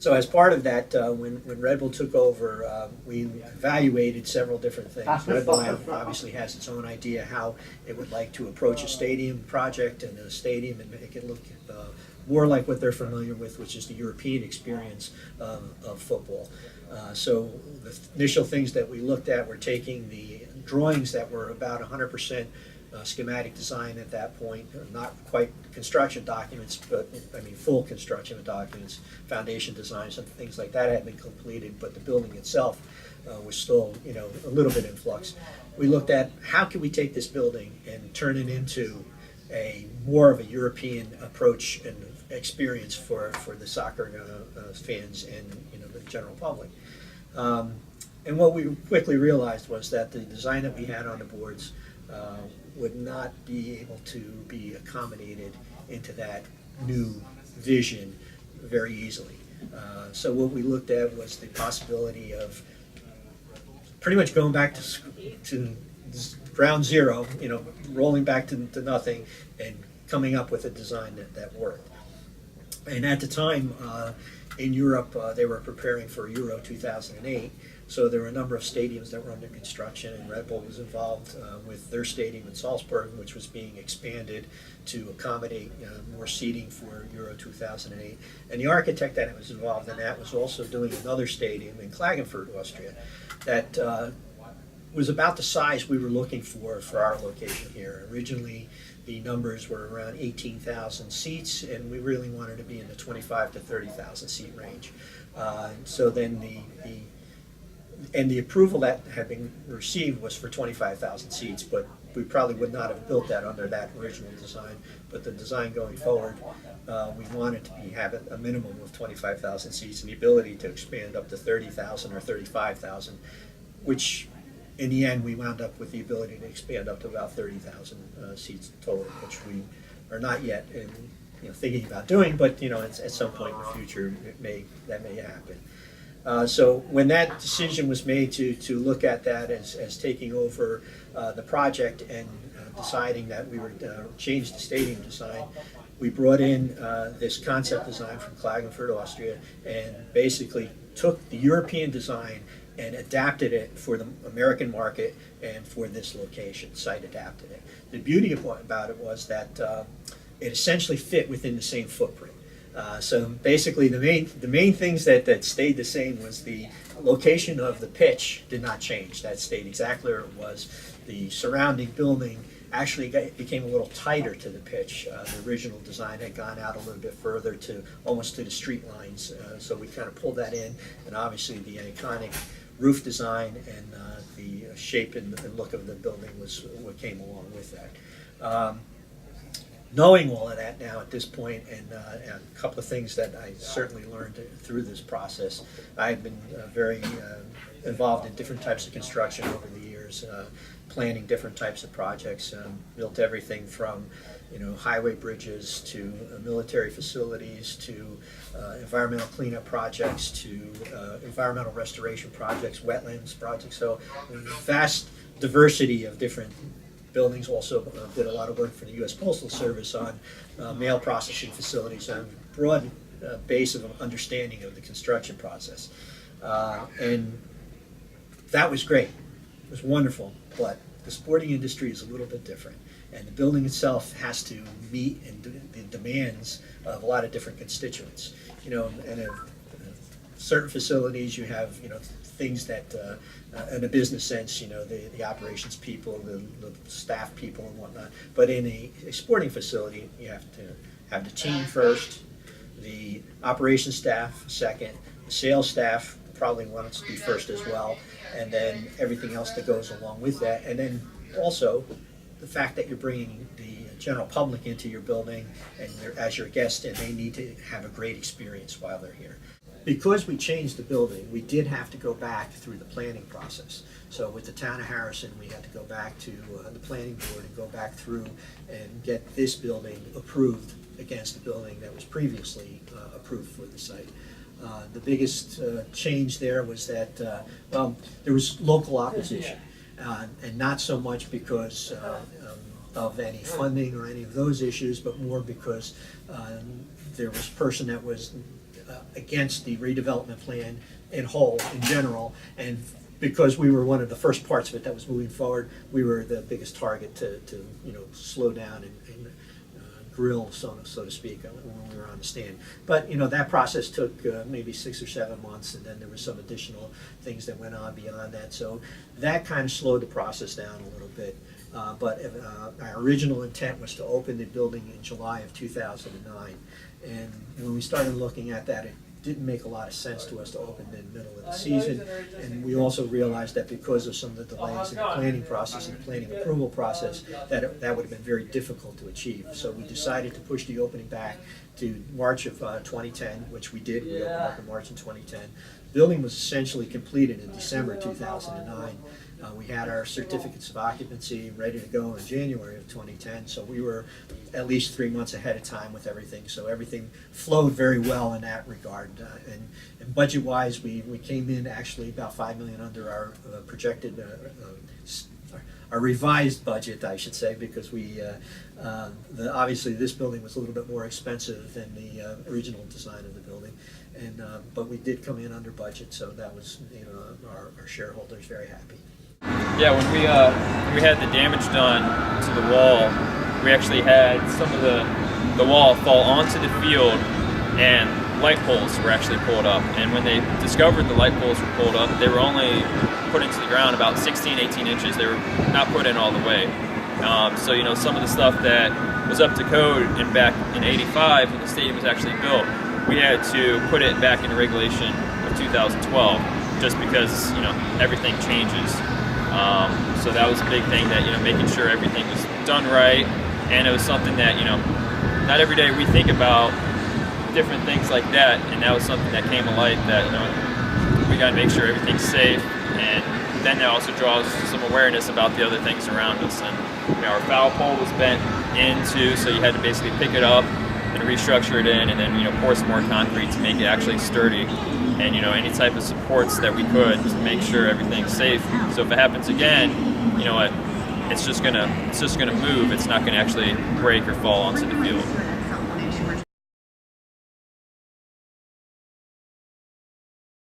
So as part of that, when Red Bull took over, we evaluated several different things. Red Bull obviously has its own idea how it would like to approach a stadium project and a stadium and make it look more like what they're familiar with, which is the European experience of football. So the initial things that we looked at were taking the drawings that were about 100% schematic design at that point, not quite construction documents, but I mean full construction documents, foundation designs and things like that had been completed, but the building itself was still, a little bit in flux. We looked at how could we take this building and turn it into a more of a European approach and experience for the soccer fans and the general public. And what we quickly realized was that the design that we had on the boards would not be able to be accommodated into that new vision very easily. So what we looked at was the possibility of pretty much going back to ground zero, rolling back to nothing and coming up with a design that worked. And at the time, in Europe, they were preparing for Euro 2008. So there were a number of stadiums that were under construction, and Red Bull was involved with their stadium in Salzburg, which was being expanded to accommodate more seating for Euro 2008. And the architect that was involved in that was also doing another stadium in Klagenfurt, Austria, that was about the size we were looking for our location here. Originally, the numbers were around 18,000 seats, and we really wanted to be in the 25 to 30,000 seat range. So then the approval that had been received was for 25,000 seats, but we probably would not have built that under that original design. But the design going forward, we wanted to have a minimum of 25,000 seats and the ability to expand up to 30,000 or 35,000, which in the end we wound up with the ability to expand up to about 30,000 seats total, which we are not yet thinking about doing, but at some point in the future that may happen. So when that decision was made to look at that as taking over the project and deciding that we would change the stadium design, we brought in this concept design from Klagenfurt, Austria, and basically took the European design and adapted it for the American market and for this location, site adapted it. The beauty about it was that it essentially fit within the same footprint. So basically the main things that stayed the same was the location of the pitch did not change. That stayed exactly where it was. The surrounding building actually became a little tighter to the pitch. The original design had gone out a little bit further almost to the street lines. So we kind of pulled that in, and obviously the iconic roof design and the shape and look of the building was what came along with that. Knowing all of that now at this point, and a couple of things that I certainly learned through this process, I've been very involved in different types of construction over the years, planning different types of projects, built everything from highway bridges to military facilities to environmental cleanup projects to environmental restoration projects, wetlands projects, so vast diversity of different buildings. Also did a lot of work for the U.S. Postal Service on mail processing facilities, and a broad base of understanding of the construction process. And that was great. It was wonderful, but the sporting industry is a little bit different. And the building itself has to meet the demands of a lot of different constituents. In certain facilities you have, things that, in a business sense, the operations people, the staff people and whatnot. But in a sporting facility, you have to have the team first, the operations staff second, the sales staff probably wants to be first as well, and then everything else that goes along with that. And then also the fact that you're bringing the general public into your building and as your guest, and they need to have a great experience while they're here. Because we changed the building, we did have to go back through the planning process. So with the town of Harrison, we had to go back to the planning board and go back through and get this building approved against the building that was previously approved for the site. The biggest change there was that there was local opposition, and not so much because of any funding or any of those issues, but more because there was a person that was against the redevelopment plan in whole, in general, and because we were one of the first parts of it that was moving forward, we were the biggest target to slow down and grill, so to speak, when we were on the stand. But that process took maybe 6 or 7 months, and then there were some additional things that went on beyond that. So that kind of slowed the process down a little bit. But our original intent was to open the building in July of 2009. And when we started looking at that, it didn't make a lot of sense to us to open in the middle of the season. And we also realized that because of some of the delays in the planning process and the planning approval process, that would have been very difficult to achieve. So we decided to push the opening back to March of 2010, which we did. We opened up in March of 2010. The building was essentially completed in December 2009. We had our certificates of occupancy ready to go in January of 2010, so we were at least 3 months ahead of time with everything. So everything flowed very well in that regard. And budget-wise, we came in actually about $5 million under our projected, our revised budget, I should say, because obviously this building was a little bit more expensive than the original design of the building. But we did come in under budget, so that was our shareholders very happy. Yeah, when we had the damage done to the wall, we actually had some of the wall fall onto the field, and light poles were actually pulled up. And when they discovered the light poles were pulled up, they were only put into the ground about 16, 18 inches. They were not put in all the way. So some of the stuff that was up to code back in '85 when the stadium was actually built, we had to put it back into regulation of 2012, just because everything changes. So that was a big thing, that making sure everything was done right, and it was something that not every day we think about different things like that, and that was something that came to light, that we got to make sure everything's safe, and then that also draws some awareness about the other things around us. And our foul pole was bent into, so you had to basically pick it up and restructure it in, and then pour some more concrete to make it actually sturdy, and any type of supports that we could to make sure everything's safe. So if it happens again, it's just gonna move. It's not gonna actually break or fall onto the field.